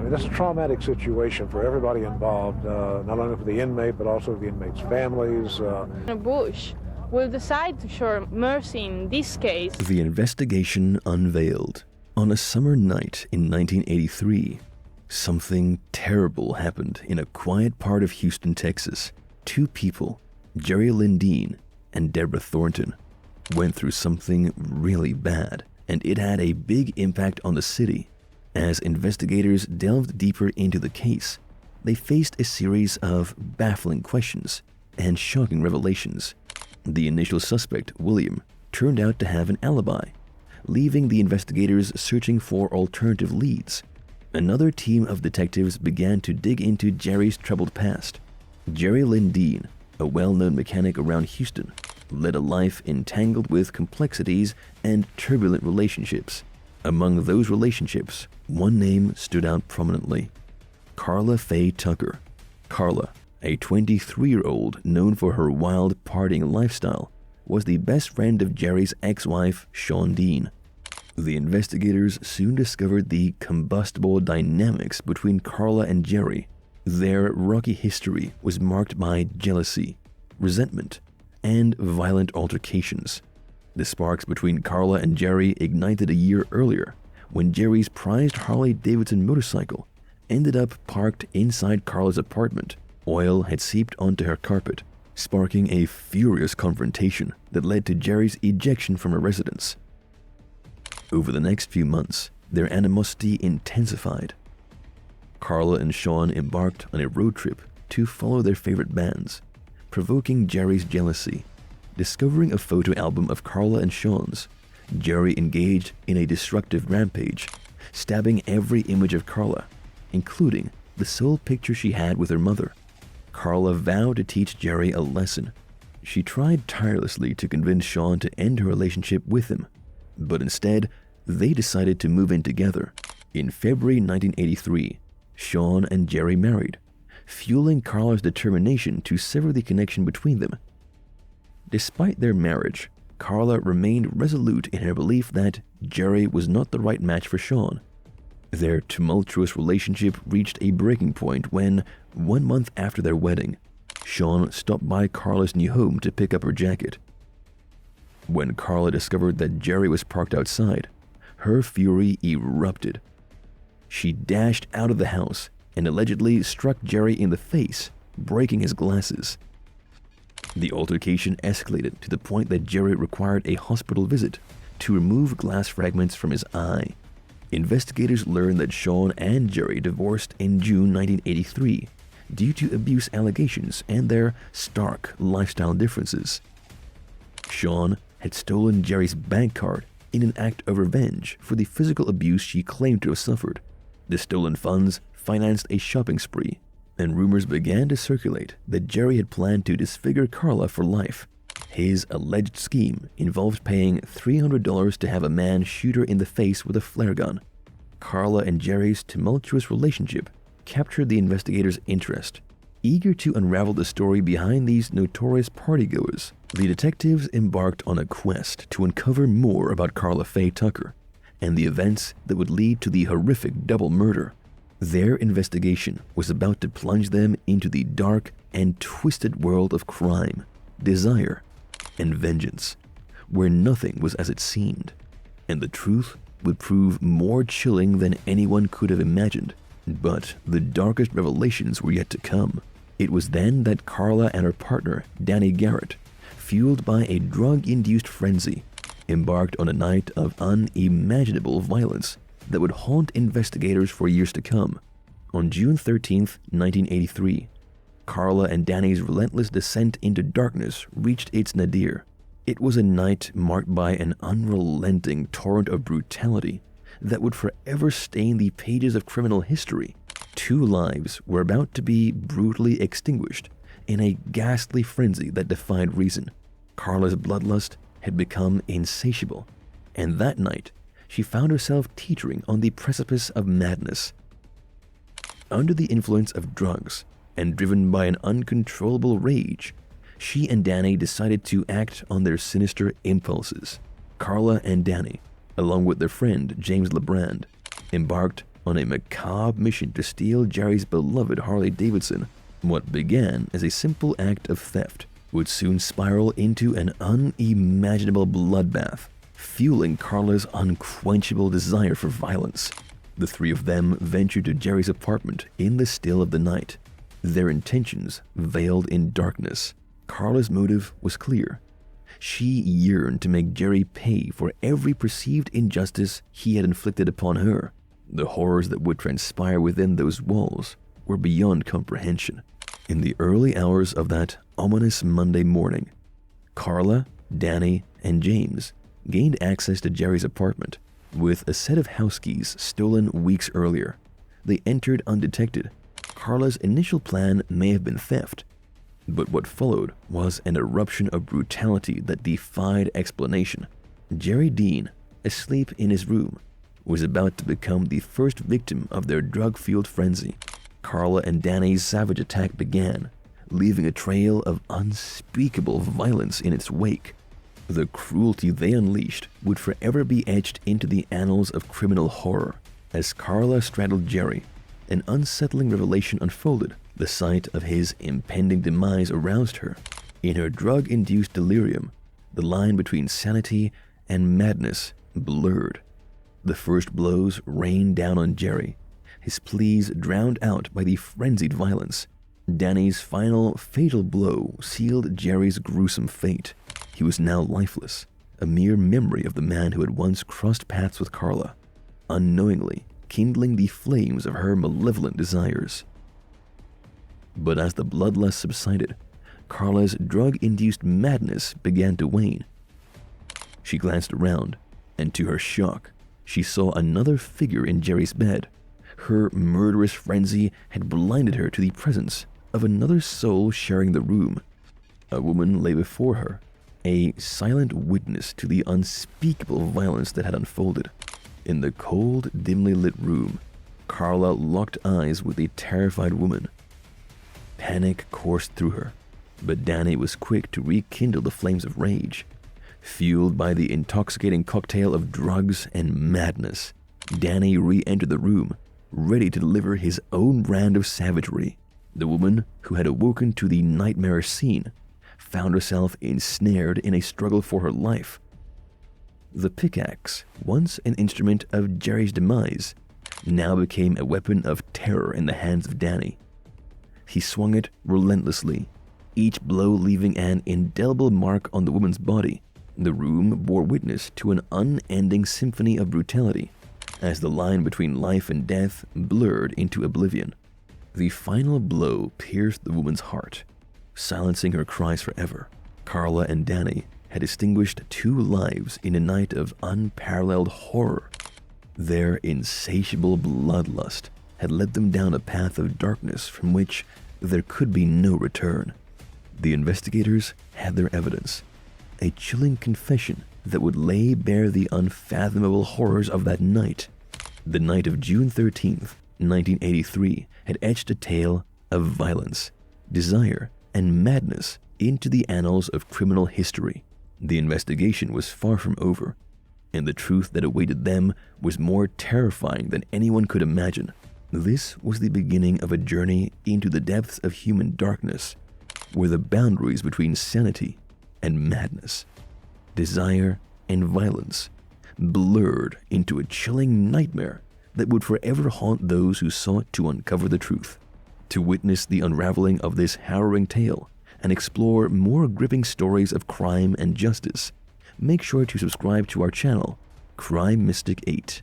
mean, that's a traumatic situation for everybody involved, not only for the inmate, but also the inmates' families. Bush will decide to show mercy in this case. The investigation unveiled. On a summer night in 1983, something terrible happened in a quiet part of Houston, Texas. Two people, Lynn and Deborah Thornton, went through something really bad, and it had a big impact on the city. As investigators delved deeper into the case, they faced a series of baffling questions and shocking revelations. The initial suspect, William, turned out to have an alibi, leaving the investigators searching for alternative leads. Another team of detectives began to dig into Jerry's troubled past. Lynn, a well-known mechanic around Houston, led a life entangled with complexities and turbulent relationships. Among those relationships, one name stood out prominently: Carla Faye Tucker. Carla, a 23-year-old known for her wild partying lifestyle, was the best friend of Jerry's ex-wife, Shawn Dean. The investigators soon discovered the combustible dynamics between Carla and Jerry. Their rocky history was marked by jealousy, resentment, and violent altercations. The sparks between Carla and Jerry ignited a year earlier when Jerry's prized Harley-Davidson motorcycle ended up parked inside Carla's apartment. Oil had seeped onto her carpet, sparking a furious confrontation that led to Jerry's ejection from her residence. Over the next few months, their animosity intensified. Carla and Shawn embarked on a road trip to follow their favorite bands, provoking Jerry's jealousy. Discovering a photo album of Carla and Shawn's, Jerry engaged in a destructive rampage, stabbing every image of Carla, including the sole picture she had with her mother. Carla vowed to teach Jerry a lesson. She tried tirelessly to convince Shawn to end her relationship with him, but instead, they decided to move in together. In February 1983, Shawn and Jerry married, fueling Carla's determination to sever the connection between them. Despite their marriage, Carla remained resolute in her belief that Jerry was not the right match for Shawn. Their tumultuous relationship reached a breaking point when, 1 month after their wedding, Shawn stopped by Carla's new home to pick up her jacket. When Carla discovered that Jerry was parked outside, her fury erupted. She dashed out of the house and allegedly struck Jerry in the face, breaking his glasses. The altercation escalated to the point that Jerry required a hospital visit to remove glass fragments from his eye. Investigators learned that Shawn and Jerry divorced in June 1983 due to abuse allegations and their stark lifestyle differences. Shawn had stolen Jerry's bank card in an act of revenge for the physical abuse she claimed to have suffered. The stolen funds financed a shopping spree, and rumors began to circulate that Jerry had planned to disfigure Carla for life. His alleged scheme involved paying $300 to have a man shoot her in the face with a flare gun. Carla and Jerry's tumultuous relationship captured the investigators' interest. Eager to unravel the story behind these notorious partygoers, the detectives embarked on a quest to uncover more about Carla Faye Tucker and the events that would lead to the horrific double murder. Their investigation was about to plunge them into the dark and twisted world of crime, desire, and vengeance, where nothing was as it seemed, and the truth would prove more chilling than anyone could have imagined. But the darkest revelations were yet to come. It was then that Carla and her partner, Danny Garrett, fueled by a drug-induced frenzy, embarked on a night of unimaginable violence that would haunt investigators for years to come. On June 13, 1983, Carla and Danny's relentless descent into darkness reached its nadir. It was a night marked by an unrelenting torrent of brutality that would forever stain the pages of criminal history. 2 lives were about to be brutally extinguished in a ghastly frenzy that defied reason. Carla's bloodlust had become insatiable, and that night, she found herself teetering on the precipice of madness. Under the influence of drugs and driven by an uncontrollable rage, she and Danny decided to act on their sinister impulses. Carla and Danny, along with their friend James LeBrand, embarked on a macabre mission to steal Jerry's beloved Harley-Davidson. What began as a simple act of theft would soon spiral into an unimaginable bloodbath, fueling Carla's unquenchable desire for violence. The three of them ventured to Jerry's apartment in the still of the night, their intentions veiled in darkness. Carla's motive was clear. She yearned to make Jerry pay for every perceived injustice he had inflicted upon her. The horrors that would transpire within those walls were beyond comprehension. In the early hours of that ominous Monday morning, Carla, Danny, and James gained access to Jerry's apartment with a set of house keys stolen weeks earlier. They entered undetected. Carla's initial plan may have been theft, but what followed was an eruption of brutality that defied explanation. Jerry Dean, asleep in his room, was about to become the first victim of their drug-fueled frenzy. Carla and Danny's savage attack began, leaving a trail of unspeakable violence in its wake. The cruelty they unleashed would forever be etched into the annals of criminal horror. As Carla straddled Jerry, an unsettling revelation unfolded. The sight of his impending demise aroused her. In her drug-induced delirium, the line between sanity and madness blurred. The first blows rained down on Jerry, his pleas drowned out by the frenzied violence. Danny's final fatal blow sealed Jerry's gruesome fate. He was now lifeless, a mere memory of the man who had once crossed paths with Carla, unknowingly kindling the flames of her malevolent desires. But as the bloodlust subsided, Carla's drug-induced madness began to wane. She glanced around, and to her shock, she saw another figure in Jerry's bed. Her murderous frenzy had blinded her to the presence of another soul sharing the room. A woman lay before her, a silent witness to the unspeakable violence that had unfolded. In the cold, dimly lit room, Carla locked eyes with a terrified woman. Panic coursed through her, but Danny was quick to rekindle the flames of rage. Fueled by the intoxicating cocktail of drugs and madness, Danny re-entered the room, ready to deliver his own brand of savagery. The woman, who had awoken to the nightmare scene, found herself ensnared in a struggle for her life. The pickaxe, once an instrument of Jerry's demise, now became a weapon of terror in the hands of Danny. He swung it relentlessly, each blow leaving an indelible mark on the woman's body. The room bore witness to an unending symphony of brutality, as the line between life and death blurred into oblivion. The final blow pierced the woman's heart, silencing her cries forever. Carla and Danny had extinguished 2 lives in a night of unparalleled horror. Their insatiable bloodlust had led them down a path of darkness from which there could be no return. The investigators had their evidence, a chilling confession that would lay bare the unfathomable horrors of that night. The night of June 13th, 1983 had etched a tale of violence, desire, and madness into the annals of criminal history. The investigation was far from over, and the truth that awaited them was more terrifying than anyone could imagine. This was the beginning of a journey into the depths of human darkness, where the boundaries between sanity and madness, desire and violence, blurred into a chilling nightmare that would forever haunt those who sought to uncover the truth. To witness the unraveling of this harrowing tale and explore more gripping stories of crime and justice, make sure to subscribe to our channel, Crime Mystic 8.